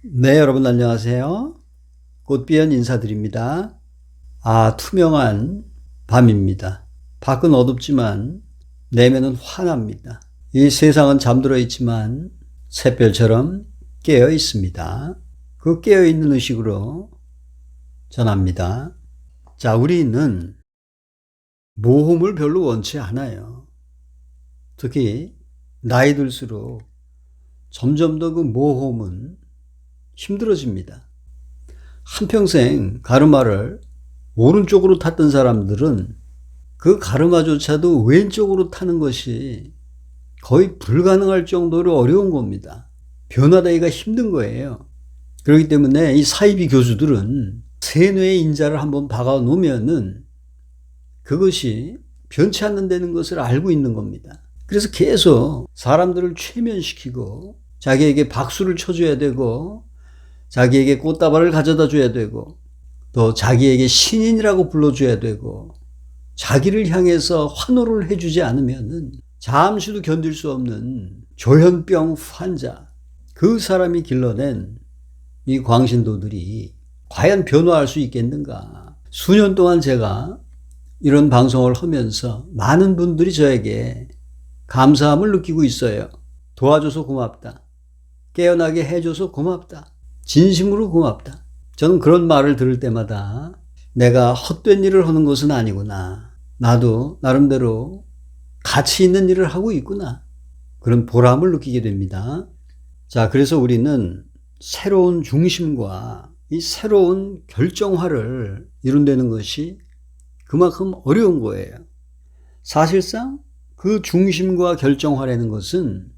네, 여러분 안녕하세요. 꽃비연 인사드립니다. 투명한 밤입니다. 밖은 어둡지만 내면은 환합니다. 이 세상은 잠들어 있지만 샛별처럼 깨어 있습니다. 그 깨어 있는 의식으로 전합니다. 자, 우리는 모험을 별로 원치 않아요. 특히 나이 들수록 점점 더 그 모험은 힘들어집니다. 한평생 가르마를 오른쪽으로 탔던 사람들은 그 가르마조차도 왼쪽으로 타는 것이 거의 불가능할 정도로 어려운 겁니다. 변화되기가 힘든 거예요. 그렇기 때문에 이 사이비 교주들은 세뇌의 인자를 한번 박아 놓으면은 그것이 변치 않는다는 것을 알고 있는 겁니다. 그래서 계속 사람들을 최면시키고 자기에게 박수를 쳐줘야 되고 자기에게 꽃다발을 가져다 줘야 되고 또 자기에게 신인이라고 불러줘야 되고 자기를 향해서 환호를 해주지 않으면은 잠시도 견딜 수 없는 조현병 환자, 그 사람이 길러낸 이 광신도들이 과연 변화할 수 있겠는가. 수년 동안 제가 이런 방송을 하면서 많은 분들이 저에게 감사함을 느끼고 있어요. 도와줘서 고맙다. 깨어나게 해줘서 고맙다. 진심으로 고맙다. 저는 그런 말을 들을 때마다 내가 헛된 일을 하는 것은 아니구나. 나도 나름대로 가치 있는 일을 하고 있구나. 그런 보람을 느끼게 됩니다. 자, 그래서 우리는 새로운 중심과 이 새로운 결정화를 이룬다는 것이 그만큼 어려운 거예요. 사실상 그 중심과 결정화라는 것은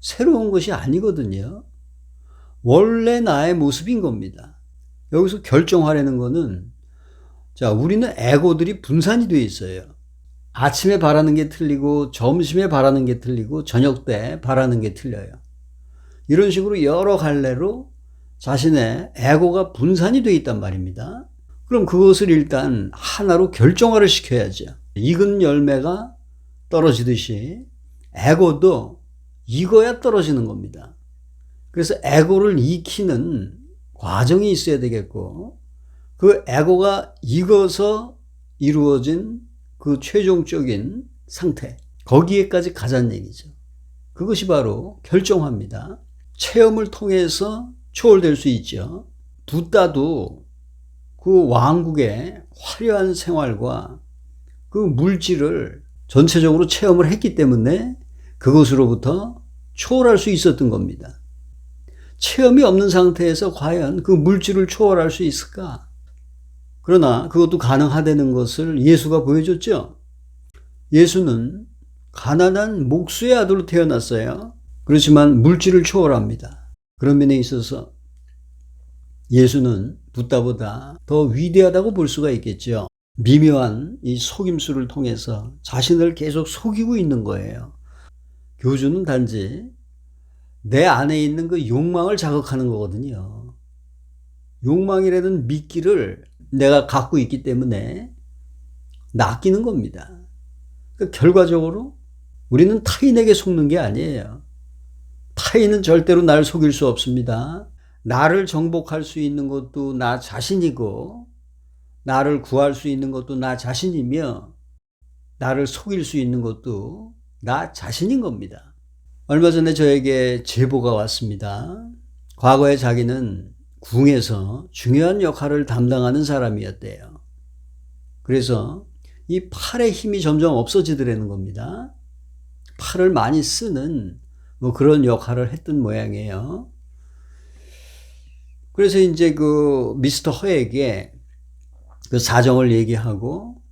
새로운 것이 아니거든요. 원래 나의 모습인 겁니다. 여기서 결정하려는 거는, 자, 우리는 에고들이 분산이 되어 있어요. 아침에 바라는 게 틀리고 점심에 바라는 게 틀리고 저녁 때 바라는 게 틀려요. 이런 식으로 여러 갈래로 자신의 에고가 분산이 되어 있단 말입니다. 그럼 그것을 일단 하나로 결정화를 시켜야죠. 익은 열매가 떨어지듯이 에고도 익어야 떨어지는 겁니다. 그래서 에고를 익히는 과정이 있어야 되겠고, 그 에고가 익어서 이루어진 그 최종적인 상태, 거기에까지 가자는 얘기죠. 그것이 바로 결정화입니다. 체험을 통해서 초월될 수 있죠. 붓다도 그 왕국의 화려한 생활과 그 물질을 전체적으로 체험을 했기 때문에 그것으로부터 초월할 수 있었던 겁니다. 체험이 없는 상태에서 과연 그 물질을 초월할 수 있을까? 그러나 그것도 가능하다는 것을 예수가 보여줬죠. 예수는 가난한 목수의 아들로 태어났어요. 그렇지만 물질을 초월합니다. 그런 면에 있어서 예수는 붓다보다 더 위대하다고 볼 수가 있겠죠. 미묘한 이 속임수를 통해서 자신을 계속 속이고 있는 거예요. 교주는 단지 내 안에 있는 그 욕망을 자극하는 거거든요. 욕망이라는 미끼를 내가 갖고 있기 때문에 낚이는 겁니다. 그러니까 결과적으로 우리는 타인에게 속는 게 아니에요. 타인은 절대로 날 속일 수 없습니다. 나를 정복할 수 있는 것도 나 자신이고, 나를 구할 수 있는 것도 나 자신이며, 나를 속일 수 있는 것도 나 자신인 겁니다. 얼마 전에 저에게 제보가 왔습니다. 과거에 자기는 궁에서 중요한 역할을 담당하는 사람이었대요. 그래서 이 팔의 힘이 점점 없어지더라는 겁니다. 팔을 많이 쓰는 그런 역할을 했던 모양이에요. 그래서 이제 그 미스터 허에게 그 사정을 얘기하고,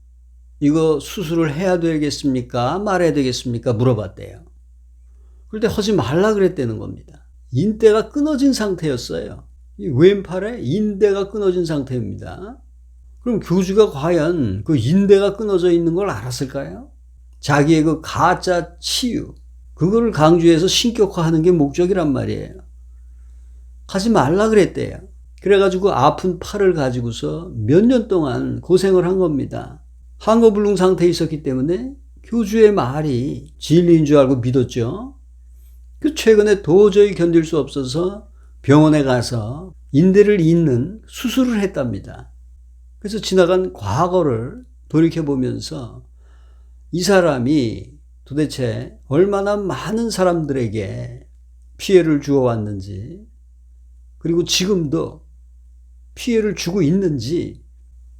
이거 수술을 해야 되겠습니까? 말해야 되겠습니까? 물어봤대요. 그런데 하지 말라 그랬다는 겁니다. 인대가 끊어진 상태였어요. 이 왼팔에 인대가 끊어진 상태입니다. 그럼 교주가 과연 그 인대가 끊어져 있는 걸 알았을까요? 자기의 그 가짜 치유, 그거를 강조해서 신격화하는 게 목적이란 말이에요. 하지 말라 그랬대요. 그래가지고 아픈 팔을 가지고서 몇 년 동안 고생을 한 겁니다. 한거불능 상태에 있었기 때문에 교주의 말이 진리인 줄 알고 믿었죠. 그 최근에 도저히 견딜 수 없어서 병원에 가서 인대를 잇는 수술을 했답니다. 그래서 지나간 과거를 돌이켜보면서 이 사람이 도대체 얼마나 많은 사람들에게 피해를 주어왔는지, 그리고 지금도 피해를 주고 있는지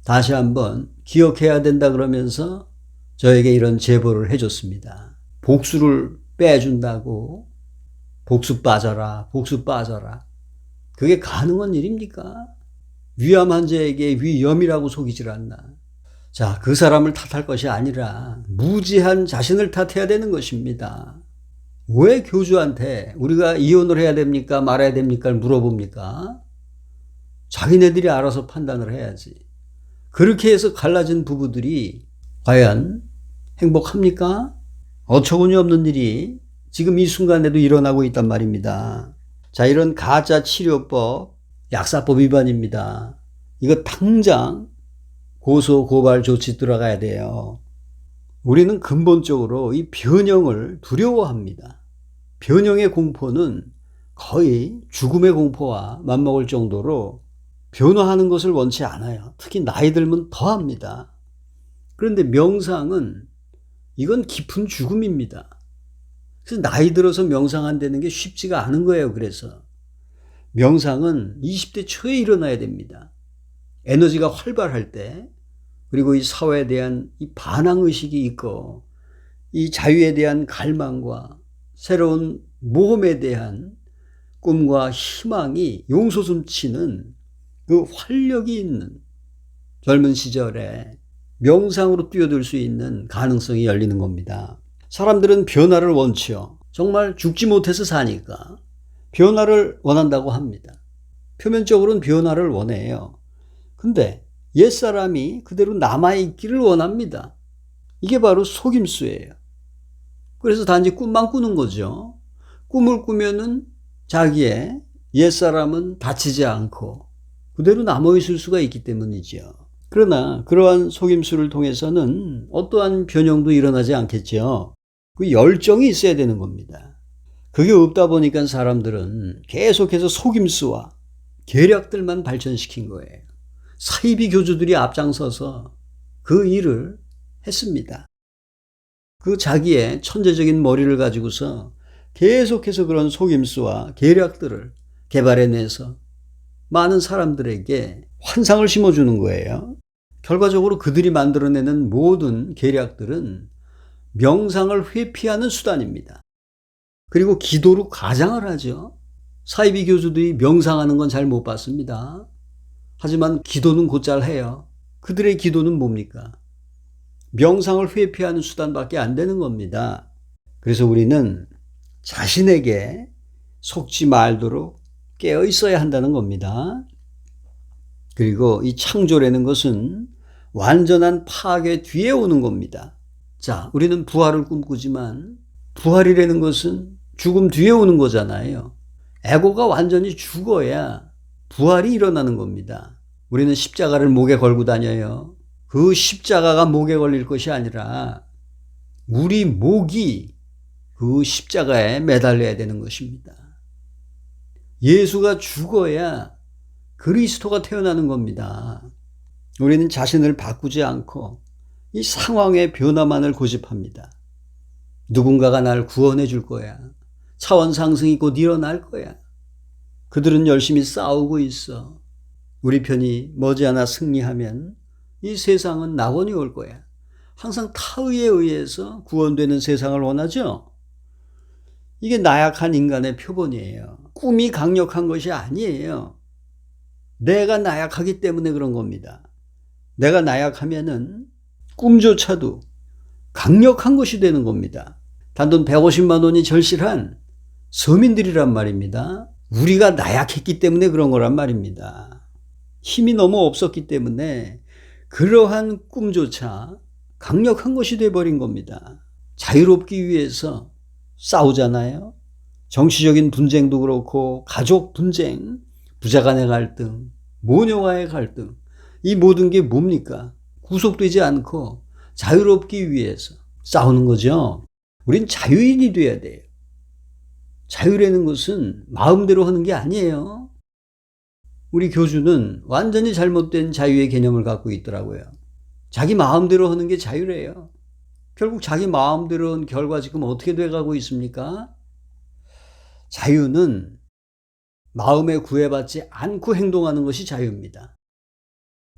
다시 한번 기억해야 된다 그러면서 저에게 이런 제보를 해줬습니다. 복수를 빼준다고 복수 빠져라, 복수 빠져라. 그게 가능한 일입니까? 위암 환자에게 위염이라고 속이질 않나. 자, 그 사람을 탓할 것이 아니라 무지한 자신을 탓해야 되는 것입니다. 왜 교주한테 우리가 이혼을 해야 됩니까? 말아야 됩니까? 물어봅니까? 자기네들이 알아서 판단을 해야지. 그렇게 해서 갈라진 부부들이 과연 행복합니까? 어처구니 없는 일이 지금 이 순간에도 일어나고 있단 말입니다. 자, 이런 가짜 치료법, 약사법 위반입니다. 이거 당장 고소, 고발 조치 들어가야 돼요. 우리는 근본적으로 이 변형을 두려워합니다. 변형의 공포는 거의 죽음의 공포와 맞먹을 정도로 변화하는 것을 원치 않아요. 특히 나이 들면 더 합니다. 그런데 명상은 이건 깊은 죽음입니다. 그래서 나이 들어서 명상 안 되는 게 쉽지가 않은 거예요. 그래서 명상은 20대 초에 일어나야 됩니다. 에너지가 활발할 때, 그리고 이 사회에 대한 이 반항의식이 있고, 이 자유에 대한 갈망과 새로운 모험에 대한 꿈과 희망이 용솟음치는 그 활력이 있는 젊은 시절에 명상으로 뛰어들 수 있는 가능성이 열리는 겁니다. 사람들은 변화를 원치요. 정말 죽지 못해서 사니까 변화를 원한다고 합니다. 표면적으로는 변화를 원해요. 근데 옛사람이 그대로 남아있기를 원합니다. 이게 바로 속임수예요. 그래서 단지 꿈만 꾸는 거죠. 꿈을 꾸면은 자기의 옛사람은 다치지 않고 그대로 남아있을 수가 있기 때문이죠. 그러나 그러한 속임수를 통해서는 어떠한 변형도 일어나지 않겠죠. 그 열정이 있어야 되는 겁니다. 그게 없다 보니까 사람들은 계속해서 속임수와 계략들만 발전시킨 거예요. 사이비 교주들이 앞장서서 그 일을 했습니다. 그 자기의 천재적인 머리를 가지고서 계속해서 그런 속임수와 계략들을 개발해내서 많은 사람들에게 환상을 심어주는 거예요. 결과적으로 그들이 만들어내는 모든 계략들은 명상을 회피하는 수단입니다. 그리고 기도로 과장을 하죠. 사이비 교주들이 명상하는 건 잘 못 봤습니다. 하지만 기도는 곧잘 해요. 그들의 기도는 뭡니까? 명상을 회피하는 수단밖에 안 되는 겁니다. 그래서 우리는 자신에게 속지 말도록 깨어 있어야 한다는 겁니다. 그리고 이 창조라는 것은 완전한 파괴 뒤에 오는 겁니다. 자, 우리는 부활을 꿈꾸지만 부활이라는 것은 죽음 뒤에 오는 거잖아요. 에고가 완전히 죽어야 부활이 일어나는 겁니다. 우리는 십자가를 목에 걸고 다녀요. 그 십자가가 목에 걸릴 것이 아니라 우리 목이 그 십자가에 매달려야 되는 것입니다. 예수가 죽어야 그리스도가 태어나는 겁니다. 우리는 자신을 바꾸지 않고 이 상황의 변화만을 고집합니다. 누군가가 날 구원해 줄 거야. 차원 상승이 곧 일어날 거야. 그들은 열심히 싸우고 있어. 우리 편이 머지않아 승리하면 이 세상은 낙원이 올 거야. 항상 타의에 의해서 구원되는 세상을 원하죠? 이게 나약한 인간의 표본이에요. 꿈이 강력한 것이 아니에요. 내가 나약하기 때문에 그런 겁니다. 내가 나약하면은 꿈조차도 강력한 것이 되는 겁니다. 단돈 150만 원이 절실한 서민들이란 말입니다. 우리가 나약했기 때문에 그런 거란 말입니다. 힘이 너무 없었기 때문에 그러한 꿈조차 강력한 것이 돼버린 겁니다. 자유롭기 위해서 싸우잖아요. 정치적인 분쟁도 그렇고 가족 분쟁, 부자 간의 갈등, 모녀와의 갈등, 이 모든 게 뭡니까? 구속되지 않고 자유롭기 위해서 싸우는 거죠. 우린 자유인이 돼야 돼요. 자유라는 것은 마음대로 하는 게 아니에요. 우리 교주는 완전히 잘못된 자유의 개념을 갖고 있더라고요. 자기 마음대로 하는 게 자유래요. 결국 자기 마음대로 한 결과 지금 어떻게 돼가고 있습니까? 자유는 마음에 구애받지 않고 행동하는 것이 자유입니다.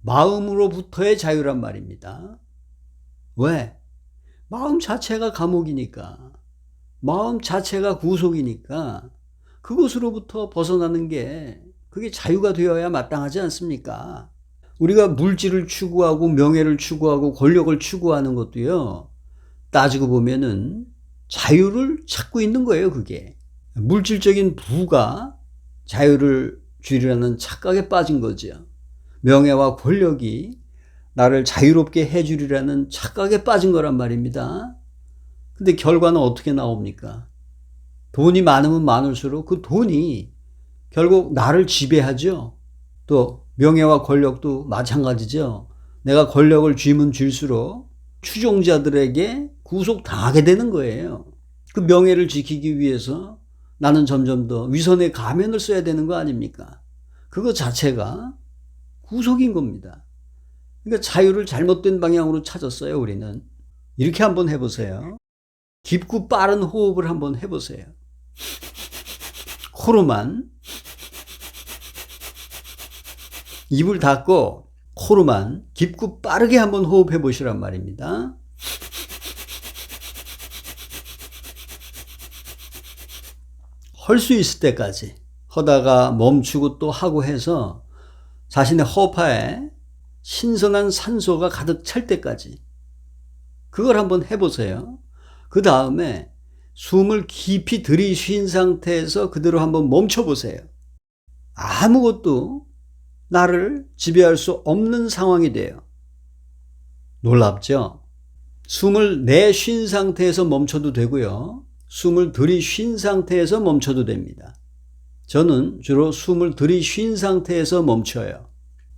마음으로부터의 자유란 말입니다. 왜? 마음 자체가 감옥이니까, 마음 자체가 구속이니까 그것으로부터 벗어나는 게 그게 자유가 되어야 마땅하지 않습니까? 우리가 물질을 추구하고 명예를 추구하고 권력을 추구하는 것도요, 따지고 보면은 자유를 찾고 있는 거예요, 그게. 물질적인 부가 자유를 주리라는 착각에 빠진 거죠. 명예와 권력이 나를 자유롭게 해주리라는 착각에 빠진 거란 말입니다. 근데 결과는 어떻게 나옵니까? 돈이 많으면 많을수록 그 돈이 결국 나를 지배하죠. 또 명예와 권력도 마찬가지죠. 내가 권력을 쥐면 쥘수록 추종자들에게 구속당하게 되는 거예요. 그 명예를 지키기 위해서 나는 점점 더 위선의 가면을 써야 되는 거 아닙니까? 그거 자체가 구속인 겁니다. 그러니까 자유를 잘못된 방향으로 찾았어요, 우리는. 이렇게 한번 해보세요. 깊고 빠른 호흡을 한번 해보세요. 코로만, 입을 닫고 코로만 깊고 빠르게 한번 호흡해 보시란 말입니다. 할 수 있을 때까지 하다가 멈추고 또 하고 해서 자신의 허파에 신선한 산소가 가득 찰 때까지 그걸 한번 해보세요. 그 다음에 숨을 깊이 들이쉰 상태에서 그대로 한번 멈춰보세요. 아무것도 나를 지배할 수 없는 상황이 돼요. 놀랍죠? 숨을 내쉰 상태에서 멈춰도 되고요. 숨을 들이쉰 상태에서 멈춰도 됩니다. 저는 주로 숨을 들이쉰 상태에서 멈춰요.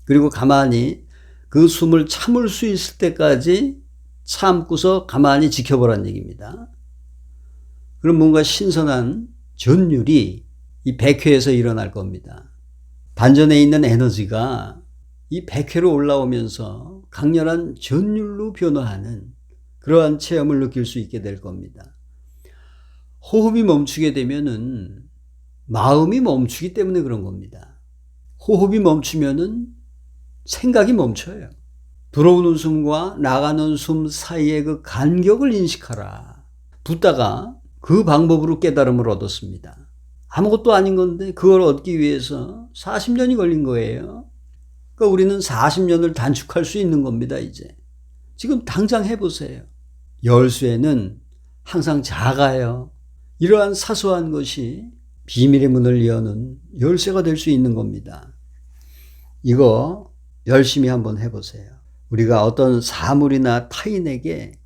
그리고 가만히 그 숨을 참을 수 있을 때까지 참고서 가만히 지켜보라는 얘기입니다. 그럼 뭔가 신선한 전율이 이 백회에서 일어날 겁니다. 반전에 있는 에너지가 이 백회로 올라오면서 강렬한 전율로 변화하는 그러한 체험을 느낄 수 있게 될 겁니다. 호흡이 멈추게 되면은 마음이 멈추기 때문에 그런 겁니다. 호흡이 멈추면은 생각이 멈춰요. 들어오는 숨과 나가는 숨 사이의 그 간격을 인식하라. 붓다가 그 방법으로 깨달음을 얻었습니다. 아무것도 아닌 건데 그걸 얻기 위해서 40년이 걸린 거예요. 그러니까 우리는 40년을 단축할 수 있는 겁니다, 이제. 지금 당장 해보세요. 열쇠는 항상 작아요. 이러한 사소한 것이 비밀의 문을 여는 열쇠가 될 수 있는 겁니다. 이거 열심히 한번 해보세요. 우리가 어떤 사물이나 타인에게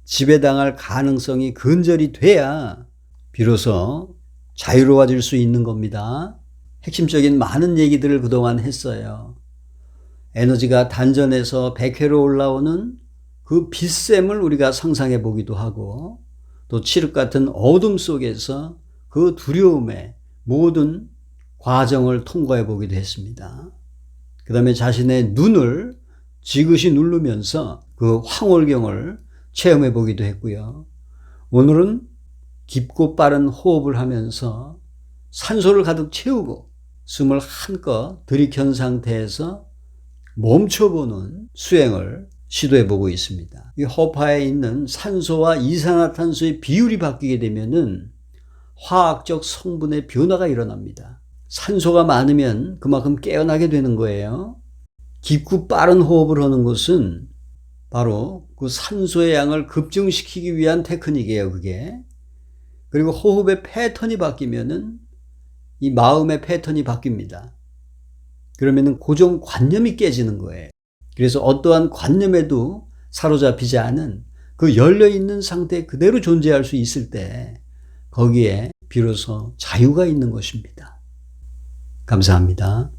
지배당할 가능성이 근절이 돼야 비로소 자유로워질 수 있는 겁니다. 핵심적인 많은 얘기들을 그동안 했어요. 에너지가 단전에서 백회로 올라오는 그 빛샘을 우리가 상상해 보기도 하고 또 칠흑 같은 어둠 속에서 그 두려움의 모든 과정을 통과해 보기도 했습니다. 그 다음에 자신의 눈을 지그시 누르면서 그 황홀경을 체험해 보기도 했고요. 오늘은 깊고 빠른 호흡을 하면서 산소를 가득 채우고 숨을 한껏 들이켠 상태에서 멈춰보는 수행을 시도해 보고 있습니다. 이 허파에 있는 산소와 이산화탄소의 비율이 바뀌게 되면은 화학적 성분의 변화가 일어납니다. 산소가 많으면 그만큼 깨어나게 되는 거예요. 깊고 빠른 호흡을 하는 것은 바로 그 산소의 양을 급증시키기 위한 테크닉이에요, 그게. 그리고 호흡의 패턴이 바뀌면은 이 마음의 패턴이 바뀝니다. 그러면은 고정관념이 깨지는 거예요. 그래서 어떠한 관념에도 사로잡히지 않은 그 열려있는 상태 그대로 존재할 수 있을 때 거기에 비로소 자유가 있는 것입니다. 감사합니다.